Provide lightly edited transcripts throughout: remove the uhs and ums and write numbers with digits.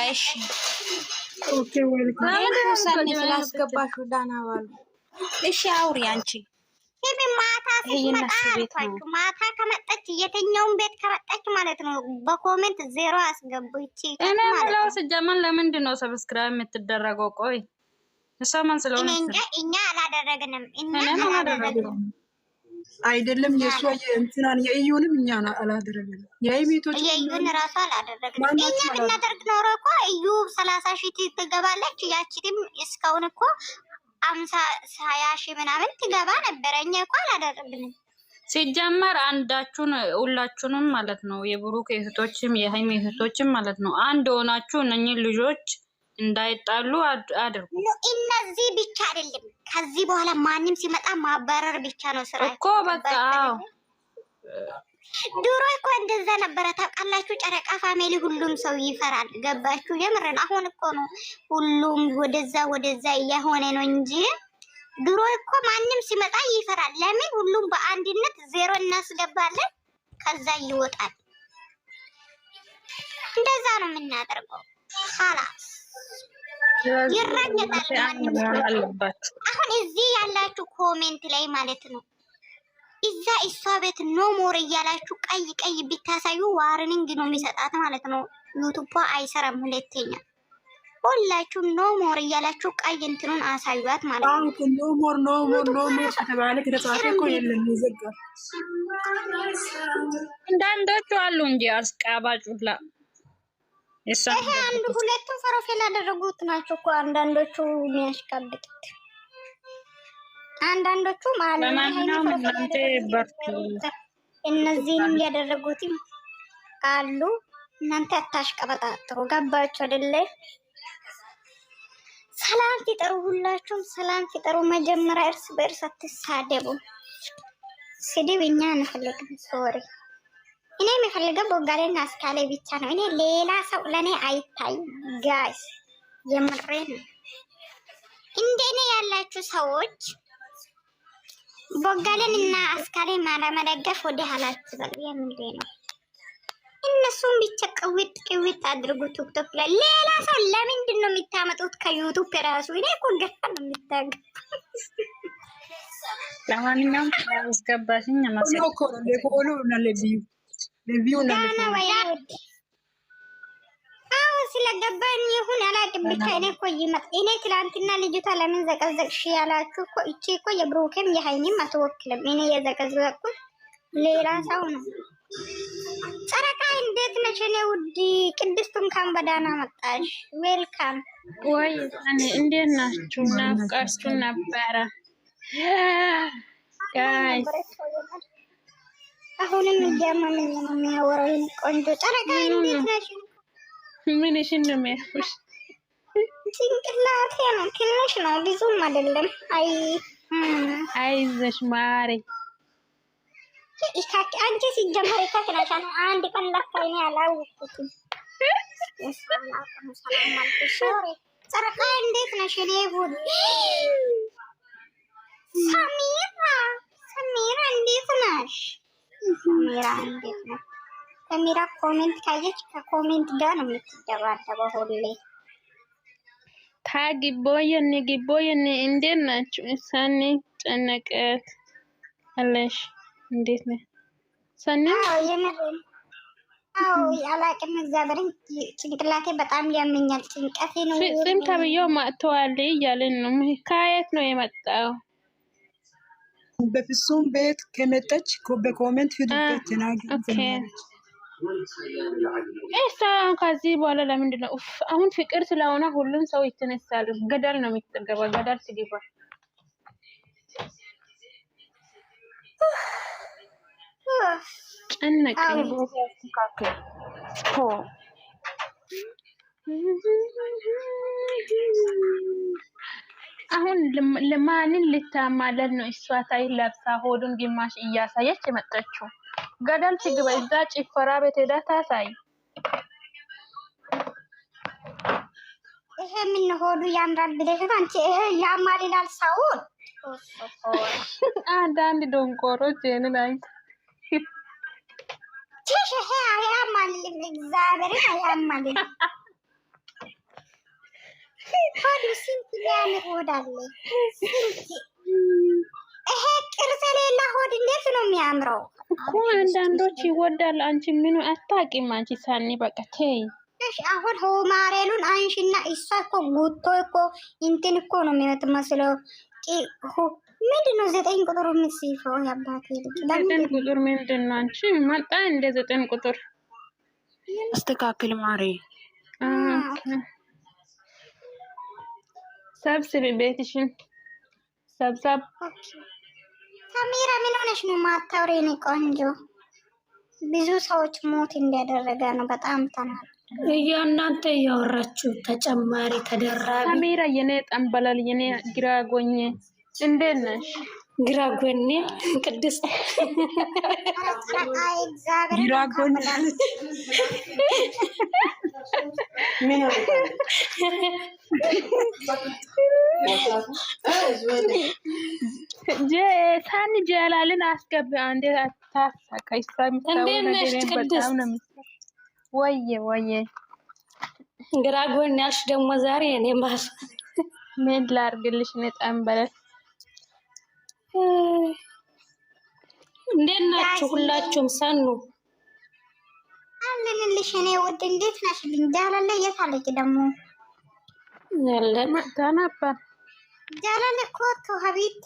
እሺ ኦኬ ዌልካም ሰኒ ስላስገባሽው ዳና ባሉ እሺ አውሪ አንቺ ይሄ ማታ ሲመጣ አልኳችሁ ማታ ከመጣች የትኛውን ቤት ከመጣች ማለት ነው በኮሜንት ዜሮ አስገቡ እቺ እኔ ምለው ሲጀመር ለምንድን ነው ሰብስክራይብ የምትደረገው? ቆይ እሷማን ስለሆነ እኛ አላደረግንም አይደለም የሷ የእንትናን የእዩንም እኛ አላደረግንም። የአይቤቶች የእዩን ራሱ አላደረግንም። እኛ ብናደርግ ኖሮ እኮ እዩ 30 ሺህ ትገባለች። ያቺም እስካሁን እኮ 50 ሺህ ምናምን ትገባ ነበረ። እኛ እኮ አላደረግንም። ሲጀመር አንዳችሁን ሁላችሁንም ማለት ነው የብሩክ እህቶችም የሃይሚ እህቶችም ማለት ነው አንድ ሆናችሁ እነኚህ ልጆች እንዳይጣሉ አድርጉ። እነዚህ ብቻ አይደለም ከዚህ በኋላ ማንም ሲመጣ ማባረር ብቻ ነው ስራ እኮ በቃ። ድሮ እኮ እንደዛ ነበረ ታውቃላችሁ። ጨረቃ ፋሚሊ ሁሉም ሰው ይፈራል። ገባችሁ? የምርን አሁን እኮ ነው ሁሉም ወደዛ እየሆነ ነው እንጂ ድሮ እኮ ማንም ሲመጣ ይፈራል። ለምን? ሁሉም በአንድነት ዜሮ እናስገባለን ከዛ ይወጣል። እንደዛ ነው የምናደርገው። خلاص ይረጋጋል። አሁን እዚህ ያላችሁ ኮሜንት ላይ ማለት ነው እዛ እሷ ቤት ኖ ሞር እያላችሁ ቀይ ቢታሳዩ ዋርኒንግ ነው የሚሰጣት ማለት ነው። ዩቲዩብ አይሰራም። ሁለተኛ ሁላችሁ ኖ ሞር እያላችሁ ቀይ እንትኑን አሳዩት ማለት ነው። አሁን ኖ ሞር ከተባለ ከተጻፈ እኮ የለም ይዘጋል። እንዳንዶቹ አሉ እንጂ አስቃባጩላ ይሄ አንዱ ሁለቱም ፕሮፋይል ያደረጉት ናቸው እኮ አንዳንዶቹ የሚያሽቃብጡት አንዳንዶቹ ማለት ነው። እነዚህንም ያደረጉትም አሉ። እናንተ አታሽቀበጣጥሩ። ገባችሁ አይደለ? ሰላም ፍጠሩ። ሁላችሁም ሰላም ፍጠሩ። መጀመሪያ እርስ በእርስ አትሳደቡ። ስድብ እኛ አንፈልግም። ሶሪ እኔ የምፈልገው ቦጋሌና አስካሌ ብቻ ነው። እኔ ሌላ ሰው ለኔ አይታይም ጋይስ። የምሬን እንደኔ ያላችሁ ሰዎች ቦጋሌን እና አስካሌ ማለመደገፍ ወደ ኋላችሁ በሉ። የምሬ ነው። እነሱም ብቻ ቅዊጥ አድርጉ ቲክቶክ ላይ። ሌላ ሰው ለምንድን ነው የምታመጡት ከዩቲዩብ ራሱ? እኔ እኮ ገፋ ነው የምታገ ለማንኛውም አስገባሽኝ ማለት ነው እኮ ለፎሎ እና ለቪው ነው ስለገባኝ ይሁን አላውቅም። ብቻ እኔ እኮ እኔ ትላንትና ልጅቷ ለምን ዘቀዘቅሽ ያላችሁ እኮ እቺ እኮ የብሩክም የሃይሚም አትወክልም። እኔ የዘቀዘቅኩት ሌላ ሰው ነው። ጨረቃ እንዴት ነሽ? እኔ ውድ ቅድስቱን ካም በዳና መጣሽ። ዌልካም ወይ እኔ እንዴት ናችሁ? ናፍቃችሁ ነበረ ጋይስ። አሁንም እያመመኝ ነው የሚያወራው ቆንጆ። ጨረቃ እንዴት ነሽ? ምን እሺ ነው የሚያውሽ? ጭንቅላቴ ነው ትንሽ ነው ብዙም አይደለም። አይዞሽ ማሬ። ኢካክ አንቺ ሲጀመር ኢካክ ነው አንድ ቀን ለካኝ ያላውቁትም። ሰላም አለኩ። ጨረቃ እንዴት ነሽ? እኔ ውድ ሰሚራ እንዴት ነሽ? ሰሚራ እንዴት ነሽ? ሰሚራ ኮሜንት ካየች ከኮሜንት ጋር ነው የምትደባደበው ሁሌ። ታግቦየኔ ግቦየኔ እንዴት ናችሁ? ሰኒ ጨነቀት አለሽ እንዴት ነህ ሰኒ? አዎ ያላቅም እግዚአብሔርን ጭንቅላቴ በጣም ያመኛል። ጭንቀቴ ነው። ፍቅም ተብዬው ማጥተዋል እያለን ነው። ከየት ነው የመጣው? በፍጹም ቤት ከመጣች በኮሜንት ሂዱበት ተናገሩ። እሷ ከዚህ በኋላ ለምንድን ነው አሁን ፍቅር ስለሆነ ሁሉም ሰው ይተነሳል። ገደል ነው የምትገባ። ገደል ትገባ። ጨነቀኝ። አሁን ለማንን ልታማለል ነው? እሷ ታይ ለብሳ ሆዱን ግማሽ እያሳየች የመጣችው ገደል ትግባ። እዛ ጭፈራ ቤት ሄዳ ታሳይ። ይሄ ምን ሆዱ ያምራል ብለሽ ነው አንቺ? ይሄ ያማልላል ሰውን። አንዳንድ ዶንቆሮች ይሄንን አይት ይሄ ያማልል እግዚአብሔርን ያማልል ስንት የሚያምር ሆድ አለ። ይሄ ቅርጽ የሌለ ሆድ እንዴት ነው የሚያምረው እኮ። አንዳንዶች ይወዳል። አንቺ ምን አታውቂም አንቺ ሳኒ በቃ ተይ። እሺ አሁን ማሬሉን አንሺና እሷ እኮ ጉቶ እኮ እንትን እኮ ነው የሚመስለው። ምንድን ነው 9 ቁጥር የምትጽፈው? ያባቴ ልጅ 9 ቁጥር ምንድን ነው? አንቺ መጣ እንደ 9 ቁጥር አስተካክል ማሬ። ሰብስቢ ቤትሽን ሰብሰብ። ሰሚራ ምን ሆነሽ ነው ማታውሪ? እኔ ቆንጆ ብዙ ሰዎች ሞት እንዲያደረገ ነው። በጣም ተናል እናንተ እያወራችሁ ተጨማሪ ተደራቢ። ሰሚራ የኔ ጠንበላል የኔ ግራ ጎኜ እንዴት ነሽ? ግራ ጎኔ ቅድስት ግራ ጎኔ ምን ነው ሳኒ ጀላልን አስገቢ አንዴ አታሳቀይ። እንዴት ነሽ ቅድስት? ወየ ግራ ጎኔ ያልሽ ደግሞ ዛሬ እኔ ማስ ምን ላድርግልሽ? እኔ ጠንበላል። እንዴት ናችሁ ሁላችሁም? ሰኑ አለንልሽ። እኔ ውድ እንዴት ነሽ? ጃላለ የት አለች ደግሞ? ያለ ታናባ ጃላለ ኮቶ ሀቢቲ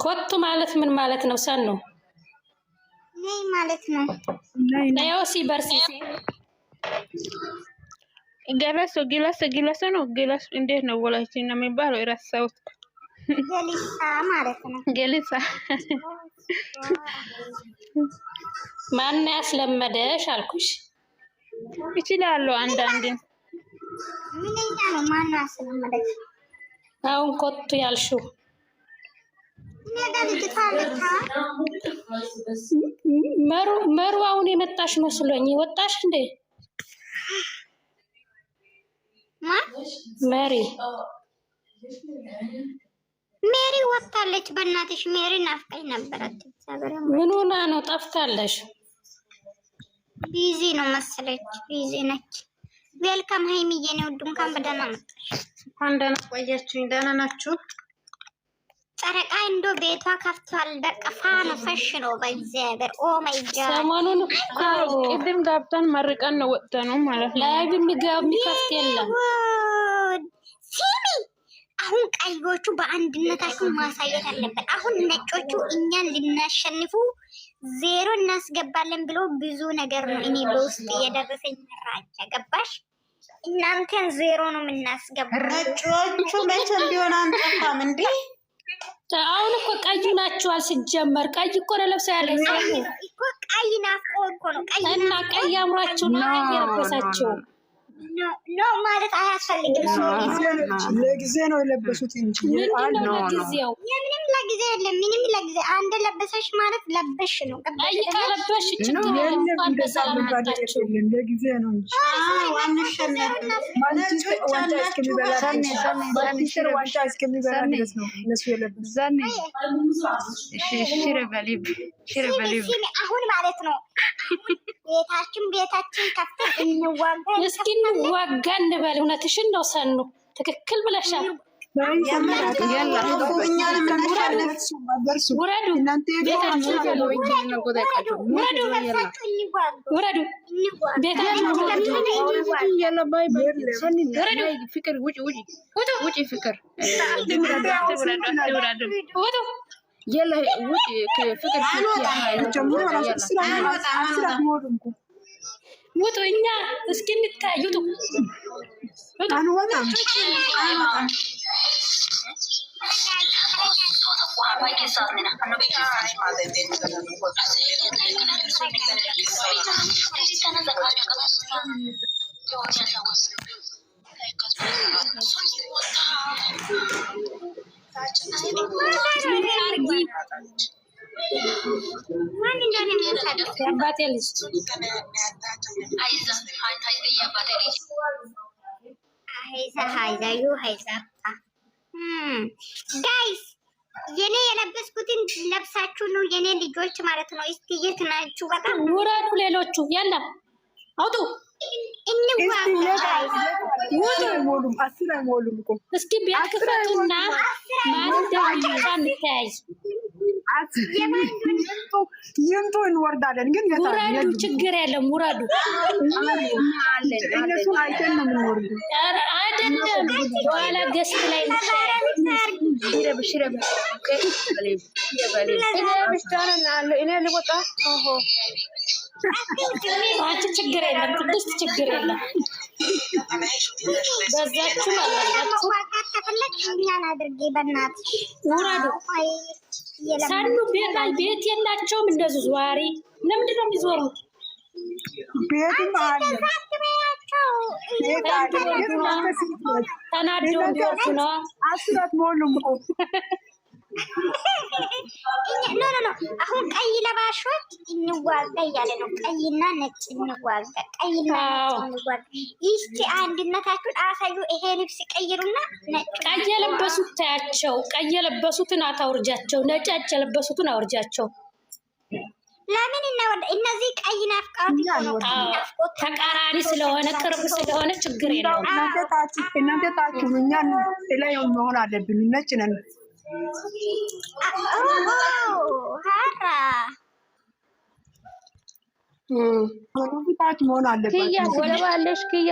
ኮቱ ማለት ምን ማለት ነው? ሰኑ ነይ ማለት ነው። ነዮሲ በርሲሲ ገለሰ ነው። ገለስ እንዴት ነው ወላችን ነው የሚባለው? የራሳውት ገሊሳ ማለት ነው። ገሊሳ ማን ያስለመደሽ አልኩሽ? ይችላልው አንዳንዴ ምንኛ ነው ማን ያስለመደሽ? አሁን ኮቱ ያልሽው መሩ አሁን የመጣሽ መስሎኝ። ወጣሽ እንዴ? ሜሪ ወጣለች። በእናትሽ ሜሪ ናፍቀኝ ነበረች። ምን ሆና ነው ጠፍታለሽ? ቢዚ ነው መሰለች። ቢዚ ነች። ዌልካም ሃይሚዬ ነው። እንኳን በደህና መጣሽ። እንኳን ደህና ቆያችሁኝ። ደህና ናችሁ? ጨረቃ እንዶ ቤቷ ከፍቷል። በቃ ፋኑ ፈሽ ነው። በእግዚአብሔር ኦ ማይ ጋድ ሰሞኑን ቅድም ገብተን መርቀን ነው ወጥተነው ማለት ነው። ላይ የሚከፍት የለም። ሲሚ አሁን ቀዮቹ በአንድነታቸው ማሳየት አለበት። አሁን ነጮቹ እኛን ልናሸንፉ 0 እናስገባለን ብሎ ብዙ ነገር ነው እኔ በውስጥ እየደረሰኝ መራጫ ገባሽ? እናንተን 0 ነው የምናስገባው። ነጮቹ መቼም ቢሆን አንጠፋም እንዴ። አሁን እኮ ቀይ ናቸዋል። ሲጀመር ቀይ እኮ ነው ለብሰው ያለ እኮ ቀይ ናፍቆ እኮ ነው። ቀይ እና ቀይ አምራችሁ ነው የለበሳችሁ ኖ ማለት አያስፈልግም። ለጊዜ ነው የለበሱት እንጂ ለጊዜው ምንም ለጊዜ የለም። ምንም ለጊዜ አንድ ለበሰሽ ማለት ለበሽ ነው። ቀይ ካለበሽ ችግር የለም። በሰላም መጣችሁ። ለጊዜ ነው እንጂ ዋንጫ እስከሚበላ ድረስ ነው እነሱ የለበሱት። አሁን ማለት ነው ቤታችን ከፍተን እንዋጋ። እስኪ እንዋጋ እንበል። እውነትሽን ነው ሰኑ፣ ትክክል ብለሻል። ውጡ እኛ እስኪ እንታዩት አንወጣም። የአባቴ ልጅ ጋይስ የኔ የለበስኩትን ለብሳችሁ ነው የኔ ልጆች ማለት ነው። እስቲ የት ናችሁ? በጣም ውረዱ። ሌሎቹ የለም አውጡ። እንዋጋ አይሞሉም 10 አይሞሉም እኮ እስኪ ቢያንስ ክፈቱና ማን ተያይ ይምጡ እንወርዳለን። ግን ውረዱ፣ ችግር የለም ውረዱ። እነሱን አይተን ነው የምንወርደው። አይደለም በኋላ ገስት ላይ አንቺ ችግር የለም ቅድስት ችግር የለም። በዛችሁ አላዛችሁ ውረዱ። ሳኑ ቤት የላቸውም እንደዚህ ዟሪ ለምንድን ነው የሚዞሩት? ቤትም አለ ተናደው እንዲወጡ ነው። 10 አትሞሉም እኮ ኖ አሁን ቀይ ለባሾች እንዋጋ እያለ ነው። ቀይና ነጭ እንዋጋ፣ ቀይና ነጭ እንዋጋ። ይህቺ አንድነታችሁን አሳዩ። ይሄ ልብስ ቀይሩና ነጭ ቀይ የለበሱት ታያቸው። ቀይ የለበሱትን አታውርጃቸው፣ ነጫጭ የለበሱትን አውርጃቸው። ለምን እናወርዳ? እነዚህ ቀይ ናፍቃት ነው። ተቃራኒ ስለሆነ ቅርብ ስለሆነ ችግር የለውም። እናንተ ታችሁ እኛ ላይ መሆን አለብን። ነጭ ነን። ሀራ ታች መሆን አለበት። ክያ ወለባለሽ ክያ